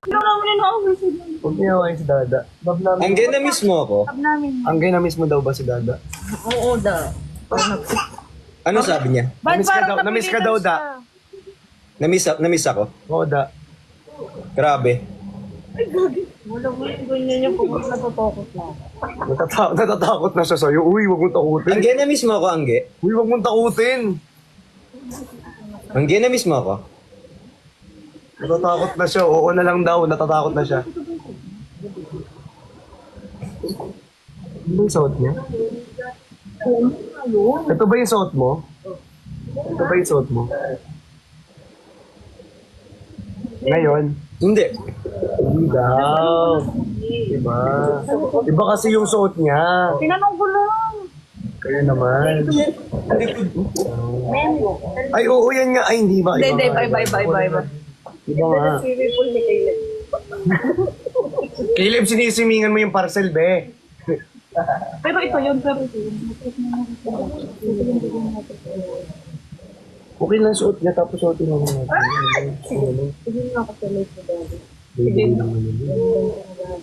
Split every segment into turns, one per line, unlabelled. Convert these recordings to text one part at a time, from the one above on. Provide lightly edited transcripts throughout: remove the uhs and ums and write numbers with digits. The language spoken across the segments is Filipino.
Yung naman yung na-office.
Huwag niya hawain si Dada. Love namin.
Angge na mismo ako.
Love namin.
Angge na mismo daw ba si Dada?
Oo, da.
Ano sabi niya?
Ba't
Namiss ka
parang
daw- namiss ka daw,
napilitan
Da.
siya?
Namiss ako.
Oo, Da.
Grabe.
Wala mo yung ganyan yung pagod na totokot na.
Natatakot na siya sa'yo. Uy, huwag mong takutin.
Angge na mismo ako, Angge.
Uy, huwag mong takutin.
Angge na mismo ako.
Natatakot na siya. Oo na lang daw. Natatakot na siya. Ano ba yung suot niya? Ito ba yung suot mo? Ito ba yung suot mo? Ngayon?
Hindi.
Hindi daw. Diba? Iba kasi yung suot niya.
Tinanong ko lang.
Kayo naman. Ay, oo, yan nga. Ay, hindi ba?
Hindi, bye.
Iba nga. Caleb, sinisimingan mo yung parcel, be.
Pero ito yun,
Okay lang suot niya, tapos suotin mo naman.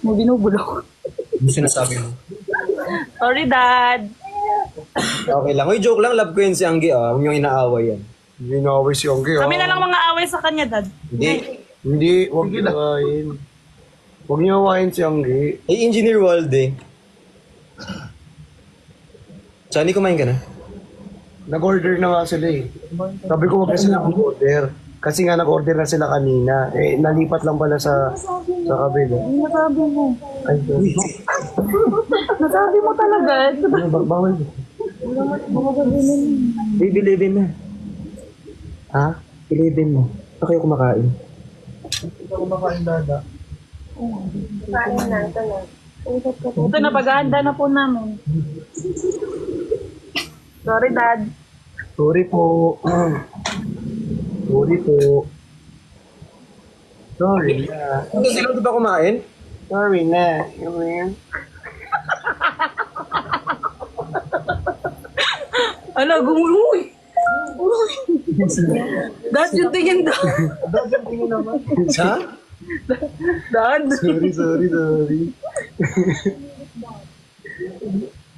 May binubulok.
Ano sinasabi mo?
Sorry, Dad.
Okay lang. Uy, joke lang. Love ko yun si Angge. Huwag niyong inaaway yan.
Hindi na away si Angge,
Kami na lang mga away sa kanya, Dad.
Hindi.
Hindi, huwag niyo awayin. Huwag niyo awayin si Angge.
Eh, Engineer Walde. Chani, kumain ka na?
Nag-order na nga sila eh. Sabi ko huwag na sila mag-order. Kasi nga nag-order na sila kanina. Eh, nalipat lang pala sa kabila.
Ano nasabi mo?
Ay, sorry.
Nasabi mo talaga.
Ano ba? Bawal.
Baby, 11 na.
Ha?
11 na. Pa kayo kumakain?
Hindi ako makain, Dada.
Ito na, paghahanda na po namin. Sorry, Dad.
Sorry po. Sorry po. Sorry na.
Hindi sila ba kumain?
Sorry na. Yun.
Ano, gumuloy. Dad, yung tingin daw.
Dada, tingin naman.
Ha?
Dad.
Sorry.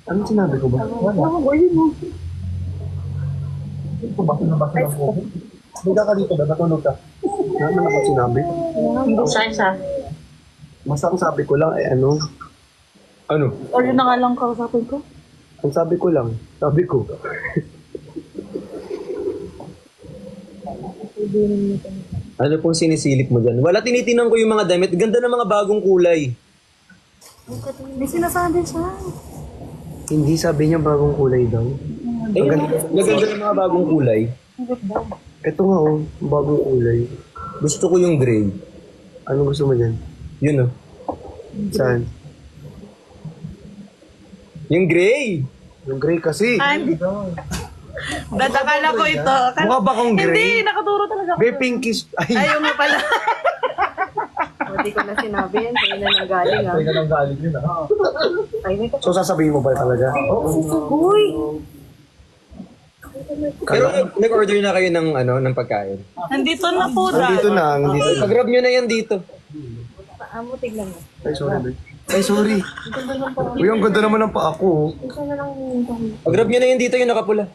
Anong sinabi ko ba? Wala. Ito ba? Nabasa lang ko. Buka ka dito ba? Natulog ka. Ano na ba sinabi?
Siya.
Basta ang sabi ko lang ay ano?
Ano?
O yun na nga lang kausapin ko.
Ang sabi ko lang. Sabi ko.
Ano pong sinisilip mo dyan? Wala, tinitinan ko yung mga damit. Ganda ng mga bagong kulay.
May sinasabi siya.
Hindi sabi niya bagong kulay daw.
Eh, maganda ng mga bagong kulay.
Ito nga oh, bagong kulay.
Gusto ko yung gray.
Ano gusto mo dyan?
Yun, oh.
Saan?
Yung gray!
Yung gray kasi.
Dad, akala ko ito.
Mukha ba akong
Hindi,
gray?
nakaturo talaga ako.
Be, pinkish. Ay,
Ayaw nga pala.
Hindi ko na sinabi yan. Sa'yo na nanggaling ah.
nang galing yun ah.
Ay, may
So sasabihin mo ba talaga?
Uy!
Pero nag-order na kayo ng, ng pagkain.
Nandito na po, Dad.
Nandito na, nandito na.
Pag-grab nyo na yan dito.
Paa mo, tignan mo.
Ay, sorry. Be. Ay, sorry. Uy, ang ganda naman ng paa ko.
Isa na lang yung
Pag-grab nyo na yan dito, yung nakapula.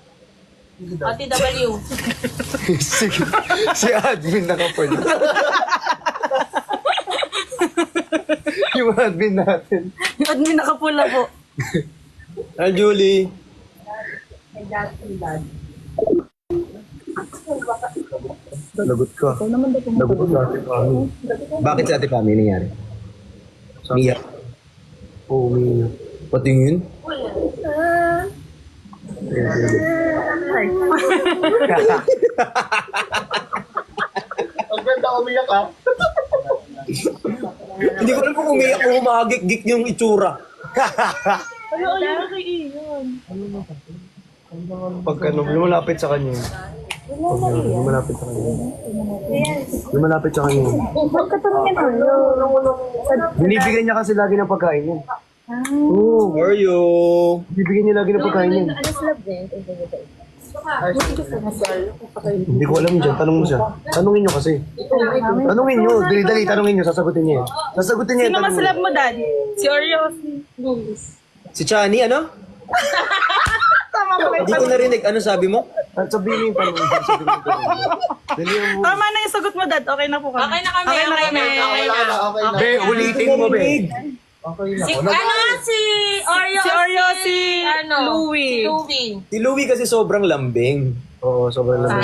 Ate W.
Sige. Si admin nakapal. Yung admin natin.
Yung admin nakapula po.
Ah, Julie.
Lagot ka. Lagot ka natin kami.
Bakit sa ate Pami nangyari? Mia.
Oo, Mia.
Patingin?
Ang ganda umiyak ah.
Hindi ko alam kung umiyak o umagik-gik yung itsura.
Ayaw na kay Ian.
Pagka lumalapit sa kanya. Lumalapit sa kanya. Lumalapit sa kanya. Binibigyan niya kasi lagi ng pagkain yun.
How are you?
Bibigyan niya lagi ng pagkain yun.
Ano sila din?
Hindi ko alam dyan. Tanong mo siya. Tanungin nyo kasi. Tanungin nyo. Dali, tanungin nyo. Sasagutin niya. Sasagutin niya.
Sino mas
tanungin
love mo, Dad? Si Oreo o si Luis?
Si Chani, ano?
Tama mo
Hindi ko narinig. Ano sabi mo?
At sabihin niyo yung tanong. Sabihin niyo yung tanong. Dali mo.
Tama na yung sagot mo, Dad. Okay na po kami.
Okay na kami, okay na.
Be, ulitin mo, be.
Si, si Oreo,
Si Oreo, si
Si
Louie.
Louie.
Si Louie kasi sobrang lambing.
Oo, sobrang lang.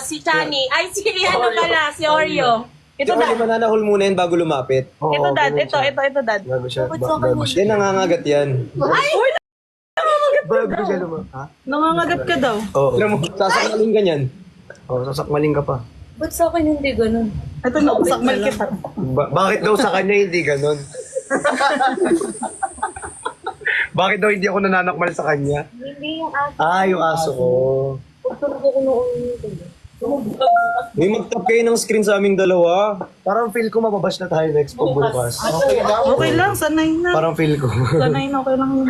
Si Chani. Ay, si pala, si Oreo.
Ito,
Ikaw,
Dad.
mananahol muna yan bago lumapit.
Oo,
Ito, Dad.
ganun siya.
Ito, Dad.
Bago siya. Bago siya.
Yan, nangangagat yan.
Bago siya luma. Ha?
Nangangagat ka daw.
Oo.
Alam mo, sasakalin ka niyan.
Oo, sasakmaling ka pa.
Ba't sa akin hindi ganun?
Ito, nausakmal kita.
Bakit daw sa kanya hindi ganon? Bakit daw hindi ako nananakmal sa kanya?
Hindi yung aso.
Ah, yung aso ko.
Pagtulog ako noon.
May mag-tap kayo ng screen sa aming dalawa.
Parang feel ko mababash na tayo next pag bukas.
Okay lang, sanay na.
Parang feel ko.
Sanay na, okay lang yun.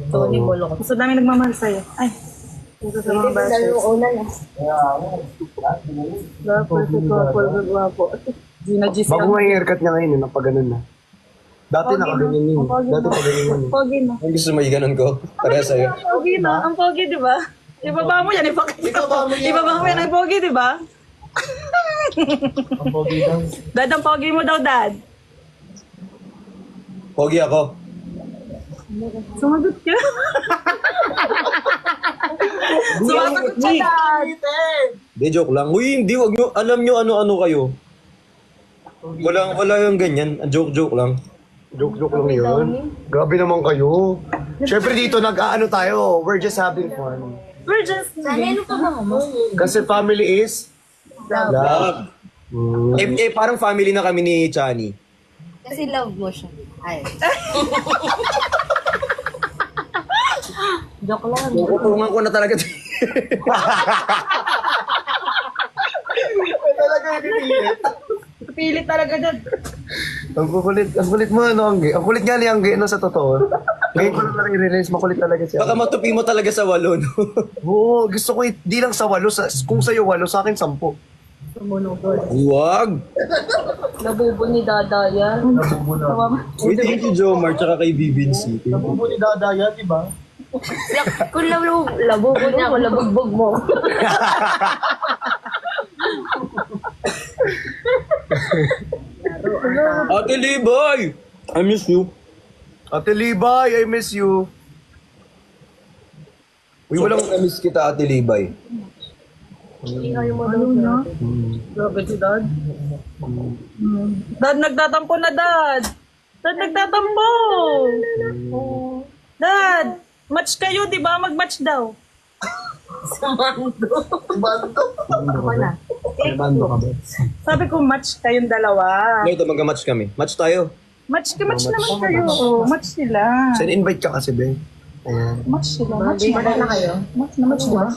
Tony Bolo.
Gusto namin nagmamahal sa'yo. Ay. Gusto sa mga bashers.
Una na.
Gwapo. Gina G.
Bago nga yung haircut niya ngayon, napag ganun na. Dati nakaganyan yun. Dati pagaganyan yun.
Pogi na.
Ang gusto mo iganon ko? Para sa'yo.
Pogi na. Ang pogi, di ba? Ibaba mo yan. Ibaba mo yan ang pogi, di ba?
Ang pogi daw.
Dad, ang pogi mo daw, Dad.
Pogi ako.
Sumagot ka. Sumagot ka, Dad.
Di, joke lang. Uy, hindi, wag nyo, alam nyo ano-ano kayo. Wala yung ganyan. Joke lang.
Joke lang yun. Grabe naman kayo. Siyempre dito nag-aano tayo. We're just having fun.
We're just...
Ano pa ba mo?
Kasi family is love.
Parang family na kami ni Chani.
Kasi love mo siya. Ay. Joke lang.
Tutungan ko na talaga.
Talaga yung pinilit.
Pilit talaga, Dad.
Ang kulit mo, ano, Angge? Ang kulit nga ni Angge, no, sa totoo. Ngayon ko lang i-realize, makulit talaga siya.
Baka matupi mo talaga sa walo, no?
Oo, gusto ko, di lang sa 8, kung sa'yo 8, sa akin 10.
Huwag!
Nabubo ni Dada yan.
Uy, thank you, Jomar, tsaka kay BBNC.
Bubuni dadaya, di ba?
Kung labubo niya, kung labugbog mo.
Ate Libay! I miss you.
Ate Libay, I miss you.
Uy, walang na-miss kita, Ate Libay.
Ano na? Grabe si Dad. Dad, nagtatampo na, Dad. Dad, nagtatampo. Dad, match kayo, di ba? Mag-match daw.
Bando ka ba?
Sabi ko, match kayong dalawa.
Ito, mag-match kami. Match tayo.
Match naman kayo. Oh, match sila.
Send invite ka kasi, Ben. Ayan.
Match sila. Match na kayo. Match na match, di ba?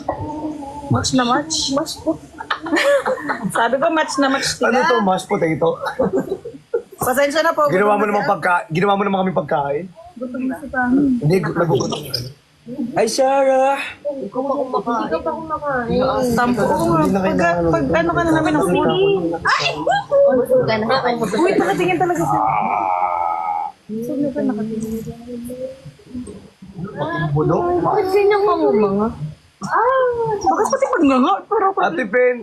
Match na match. Match po. Sabi ko, match na match sila.
Ano to, mashed potato?
Pasensya na po.
Ginawa mo naman kami pagkain?
Gutom na si Tami.
Hindi, nagugutom.
Ay, Sarah!
Hindi ka pa kumakain.
Tampo nga. Pag ano ka na namin ng food.
Busog ka na.
Uy, nakatingin talaga siya. Busog na siya, nakatingin.
Bulok.
Bakit ganyan ka mo mga?
Bakit pati pagnganga? Pero
Ate Ben,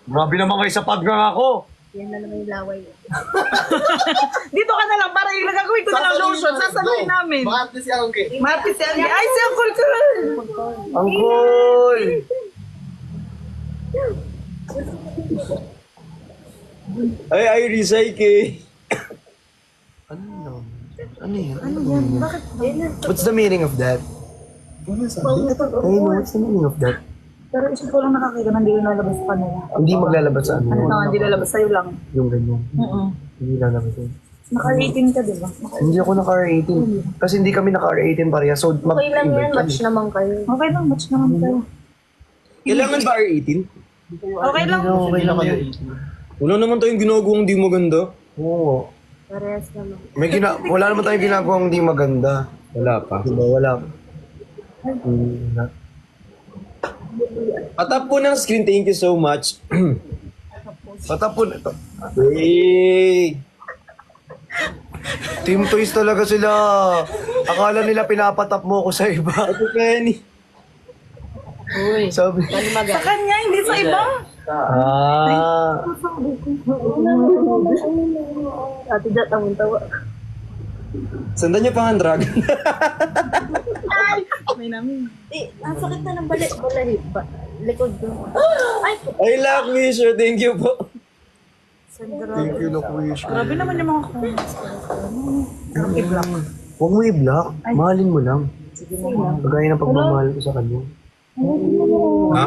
grabe naman kayo sa pagnganga ko.
Yan na naman yung laway.
dito ka na lang para yung nagagawin ko na lang lotion. Sasaluhin namin.
Bakit si Angge?
Mati si Andy. Ay, si Uncle Kul!
Angkoy!
Ay, recycle.
Ano yan? Ano yan? What's the meaning of that? What's the meaning of that?
Pero isip ko lang nakakita na hindi lalabas sa kanila.
Hindi maglalabas sa ano.
Hindi lalabas sa'yo lang.
Yung ganyan. Hindi lalabas yun.
Naka-rating ka, di ba?
Hindi ako naka-R18. Kasi hindi kami naka-R18 pareha. So,
Okay lang yan, match naman kayo.
Okay lang, match naman tayo.
Kailangan ba R18?
Okay lang.
Okay lang kayo.
Wala naman tayong ginagawang di maganda.
Oo.
Parehas naman.
Wala naman tayong ginagawang hindi maganda.
Wala pa.
Diba? Wala. Wala.
Patap po ng screen, thank you so much.
Patapon ito.
Hey!
Team Toys talaga sila. Akala nila pinapatap mo ako sa iba.
Ate Penny.
Uy,
Sabi,
Sa kanya, hindi sa iba.
Ate Jat, ang tawa.
Sandan niyo pa ang drag.
May namin.
Ang sakit na ng balahip ba? Likod ko. Ay,
I love you, sir. Thank you po.
thank you, Loquish.
Grabe naman yung mga comments. I-block.
Huwag mo i-block. Mahalin mo lang. Pagaya ng pagmamahal ko sa kanya.
Ha?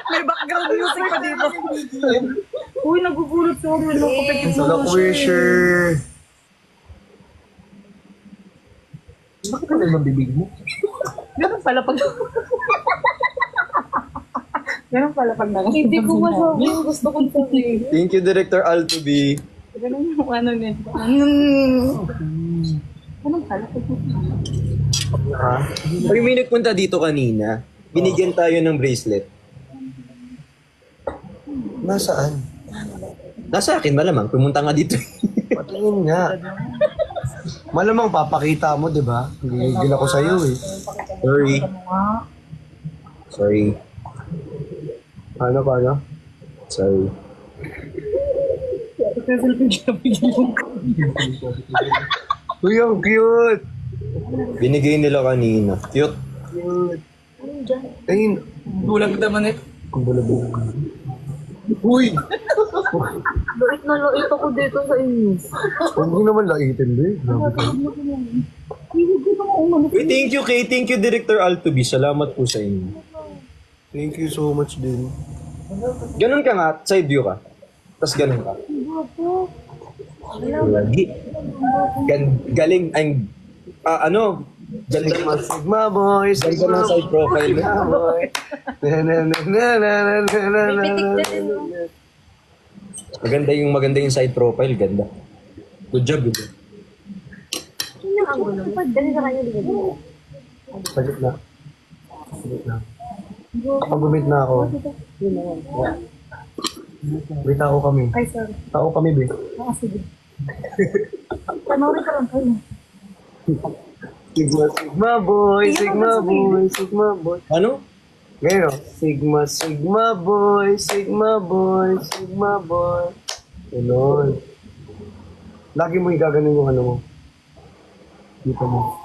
May background music pa dito. Uy, nagugulot sa ulo. Kapit
Sa Loquisher. Bakit ka naman bibig mo?
Ganun pala pag... Ganun pala pag
hindi ko masabi yung gusto kong sabihin.
Thank you, Director Altubi.
Ganun yung ano nito. Ganun pala pag...
Ha?
Pag may nagpunta dito kanina, binigyan tayo ng bracelet.
Nasaan?
Nasa akin malamang, pumunta nga dito.
Patingin nga. Malamang papakita mo, di ba? Gigil ako sa'yo eh.
Sorry. Sorry.
Paano?
Sorry.
Uy, ang cute!
Binigay nila kanina. Cute.
Ayun.
Bulag naman eh.
Ang bulabog. Uy!
Loit na loit ako dito sa inyo.
Huwag mo naman laitin, be. Grabe ka.
Uy, thank you, Kay. Thank you, Director Altubi. Salamat po sa inyo.
Thank you so much din.
Ganun ka nga, side view ka. Tapos ganun ka. Lagi. Galing, ang, ano, ganda
Sigma,
ng
Sigma boys.
ganda ng side profile mo.
Sigma boy. Na na na na na na na na na.
Maganda yung side profile, ganda. Good job, good job.
Ang gulo. Dali sa kanya, di ba?
Saglit na. Saglit na. Kapag gumit na ako. May tao kami.
Ay, sorry.
Tao kami, be.
Sige. Panoorin ka lang kayo.
Sigma, Sigma boy. Sigma boy. Sigma boy.
Ano?
Ngayon, Sigma, Sigma boy. Sigma boy. Sigma boy. Ganon. Lagi mo igaganon yung ano mo. Dito mo.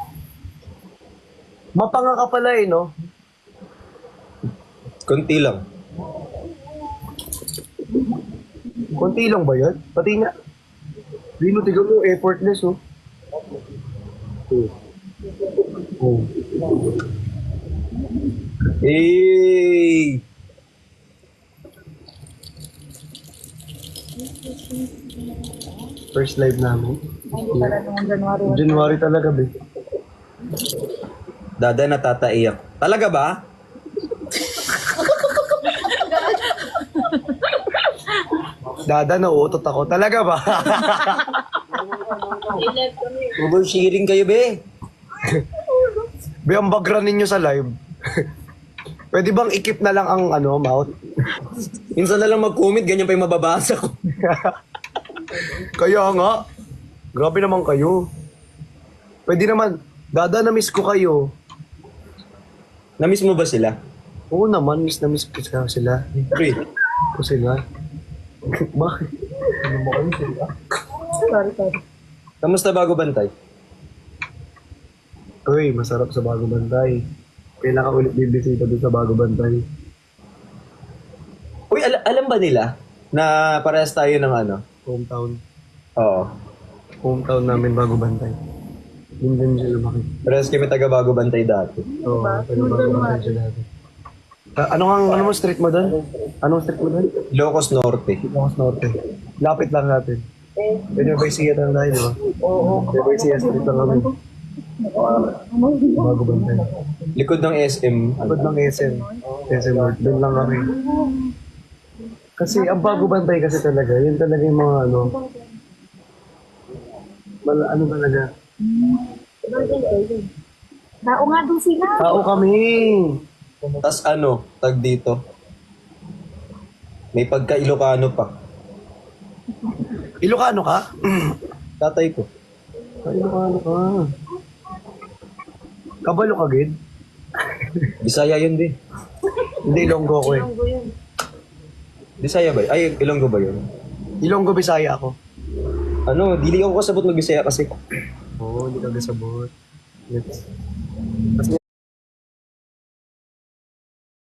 Mapanga ka pala eh, no?
Konti lang.
Konti lang ba yan? Pati nga. Rino, tiga mo, effortless, oh. Oh.
Hey!
First live namin.
Hindi pala nung January.
January talaga, be.
Dada natataiyak. Talaga ba?
Dada, nauutot ako. Talaga ba?
Oversharing kayo, be.
Be, ang background ninyo sa live. Pwede bang ikip na lang ang ano, mouth?
Minsan na lang mag-comment, ganyan pa yung mababasa ko.
Kaya nga. Grabe naman kayo. Pwede naman. Dada, na-miss ko kayo.
Namiss mo ba sila?
Oo naman, miss na miss ko sila.
Pre.
Ko sila. Bakit? Ano mo kayo sila?
Sorry.
Kamusta bago bantay?
Uy, masarap sa Bago Bantay. Kailan ka ulit bibisita doon sa Bago Bantay?
Uy, alam ba nila na parehas tayo ng ano?
Hometown.
Oo.
Hometown namin Bago Bantay. Yun din siya lumaki.
Parehas kami taga bago bantay dati.
Oo, taga Bago Bantay siya dati. Ano mo street mo doon? Anong street mo doon?
Ilocos Norte.
Ilocos Norte. Lapit lang natin. Pwede ba siya lang tayo, di ba? Oo. Pwede ba siya street lang kami. Bago Bantay.
Likod ng SM.
Agad ng SM. SM North. Doon lang kami. Kasi ang Bago Bantay kasi talaga, yun talaga yung mga ano. Ano talaga?
Tao nga doon sila.
Tao kami.
Tas ano, tag dito. May pagka-Ilocano pa.
Ilocano ka?
Tatay ko.
Ay, Ilocano ka. Kabalo ka, Gid?
Bisaya yun din.
Hindi, Ilonggo ko eh.
Ilonggo yun.
Bisaya ba? Ay, Ilonggo ba yun?
Ilonggo, Bisaya ako.
Ano, dili ako kasabot mag-Bisaya kasi.
Oo, hindi ka gasabot. Yes.